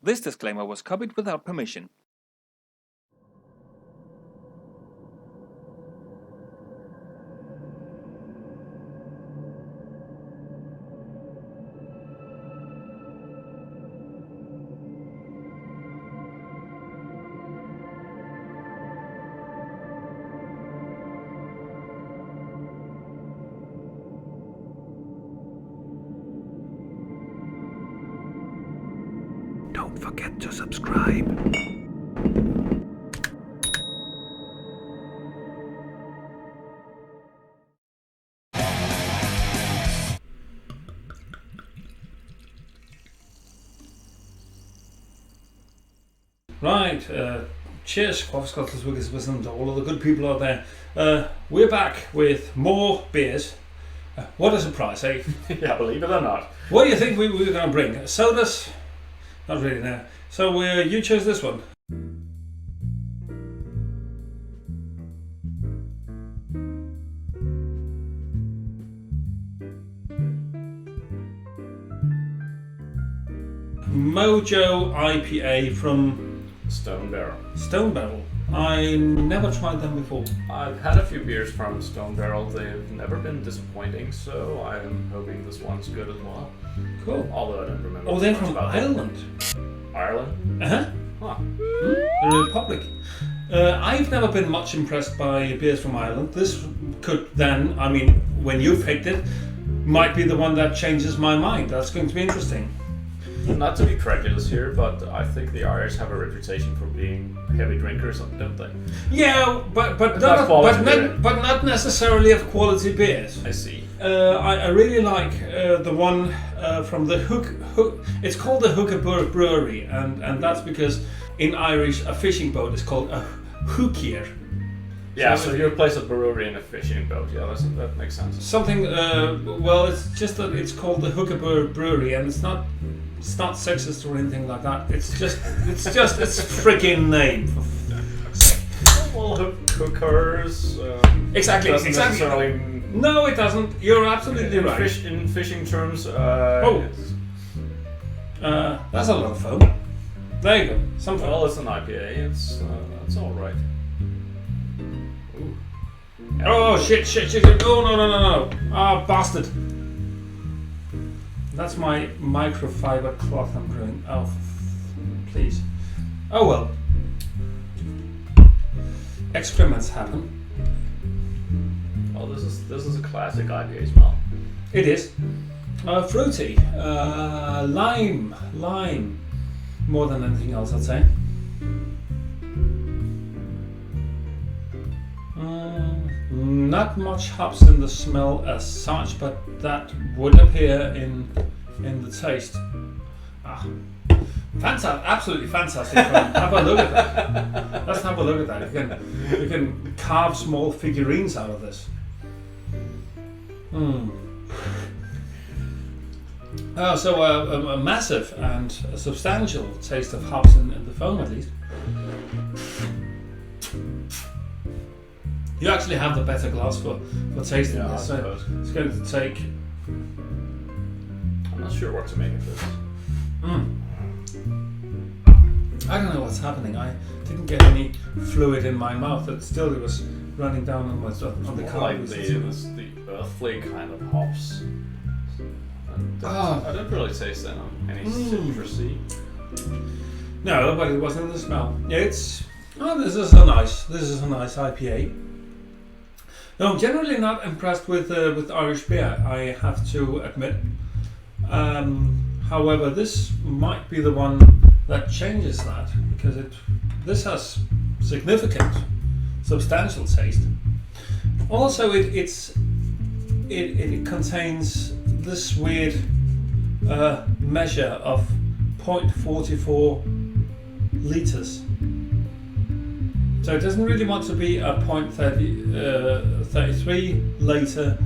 This disclaimer was copied without permission. Don't forget to subscribe. Right, cheers, Quaffscottles, Wiggers, Wisdom to all of the good people out there. We're back with more beers. What a surprise, eh? Yeah, believe it or not. What do you think we were going to bring? Sodas? Not really, no. So you chose this one. Mojo IPA from Stone Barrel. Stone Barrel. I never tried them before. I've had a few beers from Stone Barrel. They've never been disappointing, so I'm hoping this one's good as well. Cool. Although I don't remember. Oh, they're much from about Ireland. them. Ireland? Uh-huh. Huh. The Republic. I've never been much impressed by beers from Ireland. This could then, I mean, when you've picked it, might be the one that changes my mind. That's going to be interesting. Not to be credulous here, but I think the Irish have a reputation for being heavy drinkers, don't they? Yeah, but not quality beer. but not necessarily of quality beers. I see. I really like the one from the Hook. It's called the Hooker Brewery, and that's because in Irish a fishing boat is called a hookier. Yeah, so you replace a brewery in a fishing boat. Yeah, that makes sense. Something. Well, it's just that it's called the Hooker Brewery, and it's not sexist or anything like that. It's just its freaking name. Well, hookers. Exactly. Necessarily. No, it doesn't. You're absolutely right. In fishing terms. That's a lot of foam. There you go. Something. Well, it's an IPA. It's all right. Ooh. Oh shit! Oh no! Ah, bastard! That's my microfiber cloth I'm brewing. Oh, please. Oh well. Excrements happen. Oh, this is a classic IPA smell. It is. Fruity. Lime. More than anything else, I'd say. Not much hops in the smell as such, but that would appear in the taste. Fantastic! Absolutely fantastic. Have a look at that. Let's have a look at that. You can carve small figurines out of this. So a massive and a substantial taste of hops in the foam, at least. You actually have the better glass for tasting this, so it's going to take. I'm not sure what to make of this. I don't know what's happening. I didn't get any fluid in my mouth. It was running down on the car. Like the earthly kind of hops. And I don't really taste any citrusy. No, but it wasn't the smell. This is a nice IPA. No, I'm generally not impressed with Irish beer, I have to admit. However, this might be the one that changes that, because this has significant, substantial taste. Also, it contains this weird measure of 0.44 liters. So it doesn't really want to be a 0.33 later.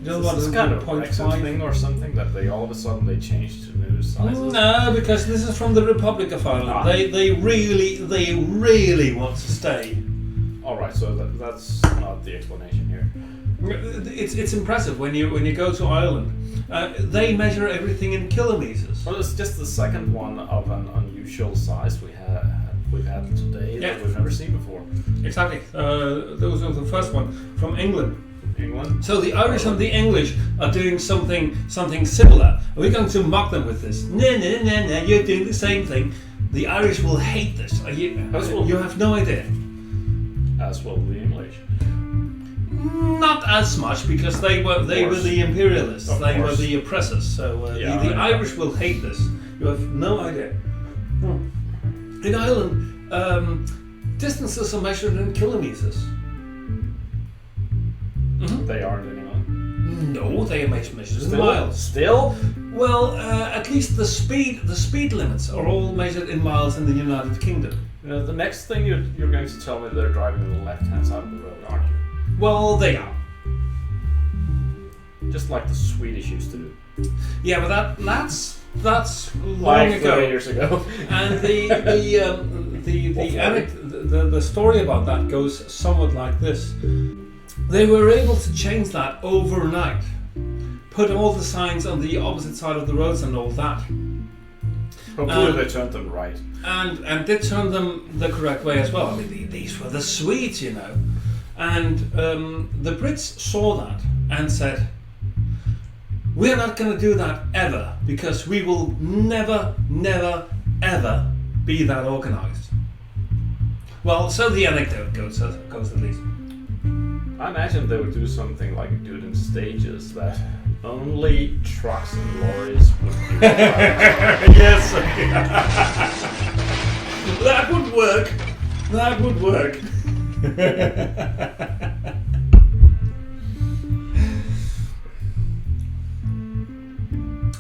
You don't want to be kind a of 0.5 thing or something that they all of a sudden changed to new sizes. No, because this is from the Republic of Ireland. They really want to stay. All right, so that's not the explanation here. It's impressive when you go to Ireland. They measure everything in kilometers. Well, it's just the second one of an unusual size we've had today Yeah. that we've never seen before. Exactly. Those were the first one from England. England. So the Irish and the English are doing something similar. Are we going to mock them with this? No, you're doing the same thing. The Irish will hate this. You have no idea. As well the English. Not as much, because they were the imperialists. They were the oppressors. So the Irish will hate this. You have no idea. In Ireland, distances are measured in kilometers. They aren't in England. No, they are measured in miles. Still? Well, at least the speed limits are all measured in miles in the United Kingdom. The next thing you're going to tell me they're driving on the left-hand side of the road, aren't you? Well, they are. Just like the Swedish used to do. Yeah, but that's long Like ago. 30 years ago. And the story about that goes somewhat like this. They were able to change that overnight. Put all the signs on the opposite side of the roads and all that. Hopefully they turned them right. And did turn them the correct way as well. I mean, these were the Swedes, you know. And the Brits saw that and said, we're not going to do that ever, because we will never, ever be that organised. Well, so the anecdote goes at least. I imagine they would do something like do it in stages, that only trucks and lorries would be Yes. That would work. That would work.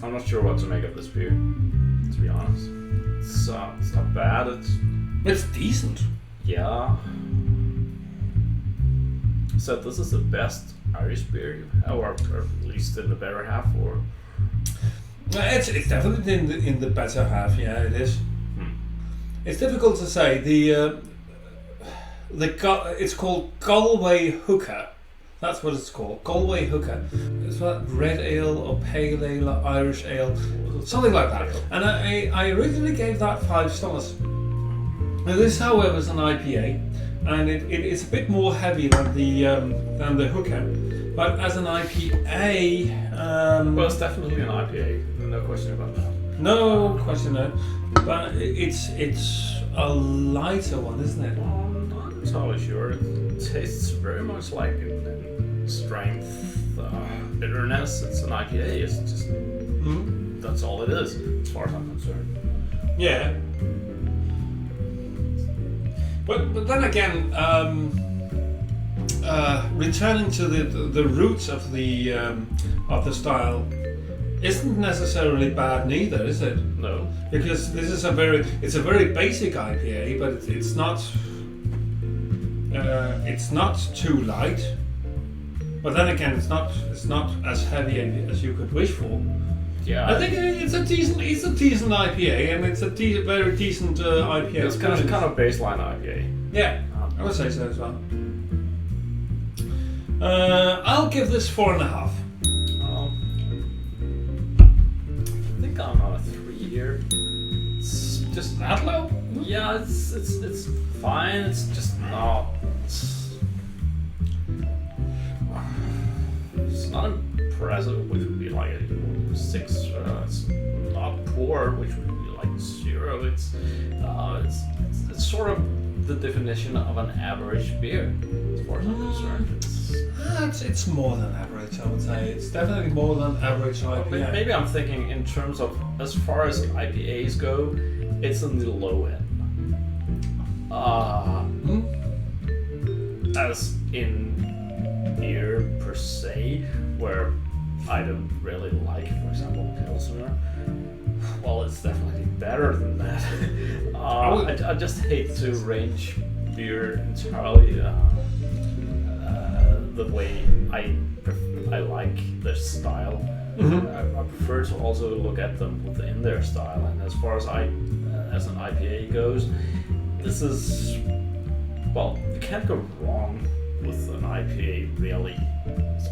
I'm not sure what to make of this beer, to be honest. It's not bad. It's decent. Yeah. So this is the best Irish beer you've had, or at least in the better half, or? It's definitely in the better half. Yeah, it is. It's difficult to say. It's called Galway Hooker. That's what it's called. Galway Hooker. It's what, red ale or pale ale or Irish ale, something like that. And I originally gave that 5 stars. Now this, however, is an IPA, and it's a bit more heavy than the Hooker. But as an IPA, Well, it's definitely an IPA. No question about that. no question there. But it's a lighter one, isn't it? I'm not entirely sure. It tastes very much like in strength, bitterness. It's an IPA. It's just that's all it is, as far as I'm concerned. Yeah. But then again, returning to the roots of the style isn't necessarily bad neither, is it? No. Because this is a very basic IPA, but it's not too light. But then again, it's not as heavy as you could wish for. Yeah. I think it's a decent IPA, and it's a very decent IPA. It's kind of baseline IPA. Yeah, I would say so as well. I'll give this 4.5. I think I'm on a 3 here. It's just That low? yeah, it's fine. It's just not. It's not impressive, which would be like a 6. It's not poor, which would be like 0. It's sort of the definition of an average beer, as far as I'm concerned. It's more than average, I would say. It's definitely more than average IPA. Maybe I'm thinking in terms of, as far as IPAs go, it's on the low end. As in beer per se, where I don't really like, for example, Pilsner. Well, it's definitely better than that. I just hate to range beer entirely the way I like their style. I prefer to also look at them within their style, and as far as as an IPA goes, this is, well, you can't go wrong with an IPA really. It's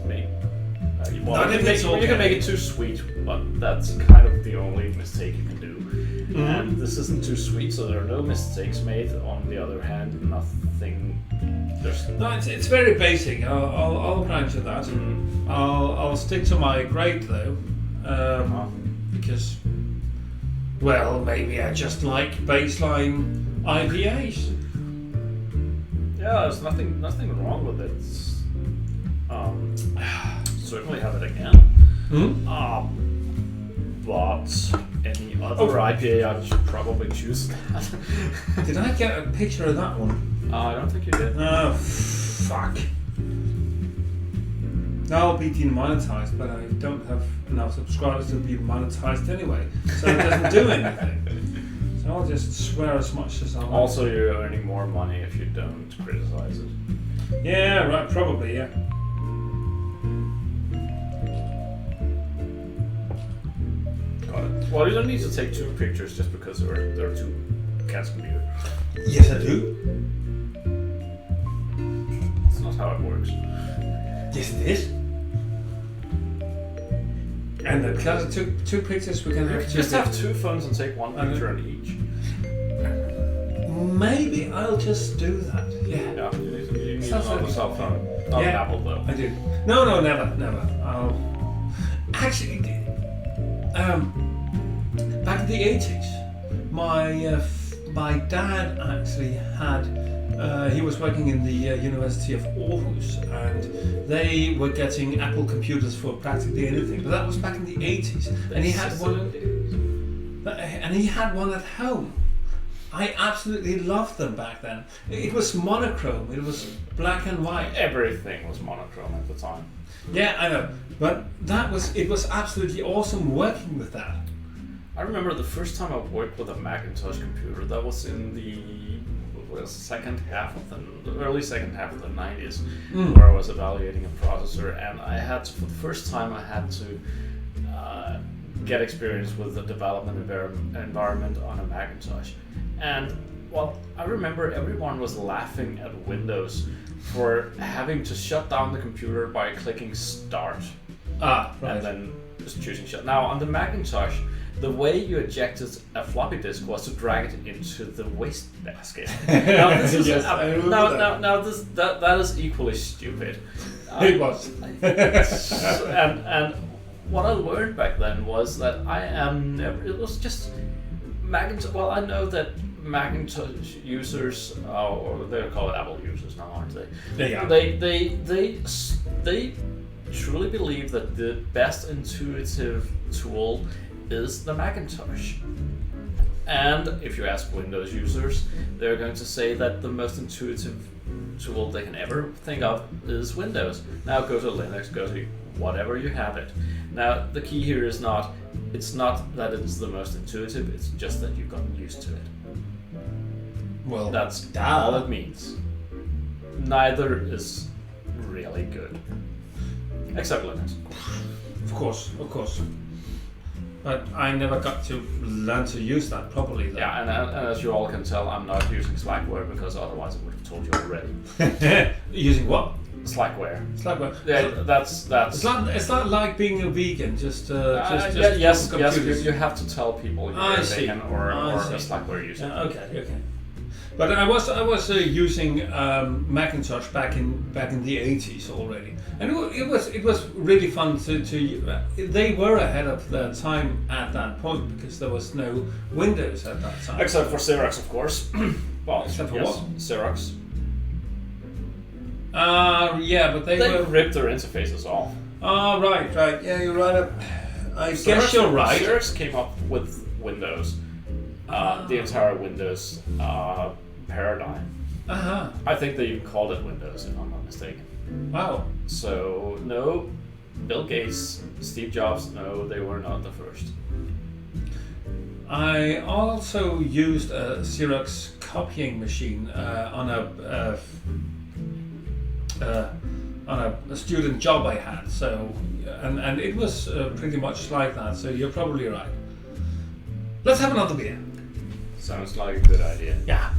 Well, Not if it's you can okay. make it too sweet, but that's kind of the only mistake you can do. And this isn't too sweet, so there are no mistakes made. On the other hand, nothing. There's No, it's very basic. I'll grant you that. I'll stick to my grade though, because, well, maybe I just like baseline IPAs. Yeah, there's nothing wrong with it. Certainly have it again. But any other IPA, I should probably choose that. Did I get a picture of that one? I don't think you did. Oh, fuck. I'll be demonetized, but I don't have enough subscribers to be monetized anyway, so it doesn't do anything. So I'll just swear as much as I want. Also, you're earning more money if you don't criticize it. Yeah, right, probably, yeah. Got it. Well, you don't need to take two pictures just because there are two cats in here. Yes, I do. That's not how it works. Yes, it is. And because I took two pictures, we can have two. Just have two phones and take one picture on each. Maybe I'll just do that. Yeah. Yeah, you need Sounds another like- cell phone. Not an Yeah. Apple though. I do. No, never. I'll actually. Back in the 80s, my dad actually had. He was working in the University of Aarhus, and they were getting Apple computers for practically anything. But that was back in the 80s, and he had one. And he had one at home. I absolutely loved them back then. It was monochrome. It was black and white. Everything was monochrome at the time. Yeah, I know. But it was absolutely awesome working with that. I remember the first time I worked with a Macintosh computer. That was in the early second half of the 90s, where I was evaluating a processor, and I had to, for the first time, I had to get experience with the development environment on a Macintosh. And well, I remember everyone was laughing at Windows for having to shut down the computer by clicking start. Right. And then just choosing shut. Now on the Macintosh, the way you ejected a floppy disk was to drag it into the wastebasket. Now this is Yes, I remember that is equally stupid. It was. and what I learned back then was that it was just Macintosh. Well, I know that Macintosh users, or they call it Apple users now, aren't they? Yeah. They truly believe that the best intuitive tool is the Macintosh. And if you ask Windows users, they're going to say that the most intuitive tool they can ever think of is Windows. Now go to Linux, go to whatever you have it. Now the key here is it's not that it's the most intuitive, it's just that you've gotten used to it. Well, That's all it means. Neither is really good. Except Linux. Of course. But I never got to learn to use that properly. Though. Yeah, and as you all can tell, I'm not using Slackware because otherwise I would have told you already. Using what? Slackware. Slackware. Yeah, that's. It's not like being a vegan. Just Yes, computers. you have to tell people you're a vegan or a Slackware user. Okay. But I was using Macintosh back in the 80s already, and it was really fun to they were ahead of their time at that point because there was no Windows at that time. Except for Xerox, of course. Well, Except for yes, what? Xerox. Yeah, but they were. ripped their interfaces off. Right. Yeah, you're right. I guess you're right. Xerox came up with Windows, the entire Windows paradigm. I think they even called it Windows, if I'm not mistaken. Wow. So no, Bill Gates, Steve Jobs, no, they were not the first. I also used a Xerox copying machine on a student job I had. So, and it was pretty much like that. So you're probably right. Let's have another beer. Sounds like a good idea. Yeah.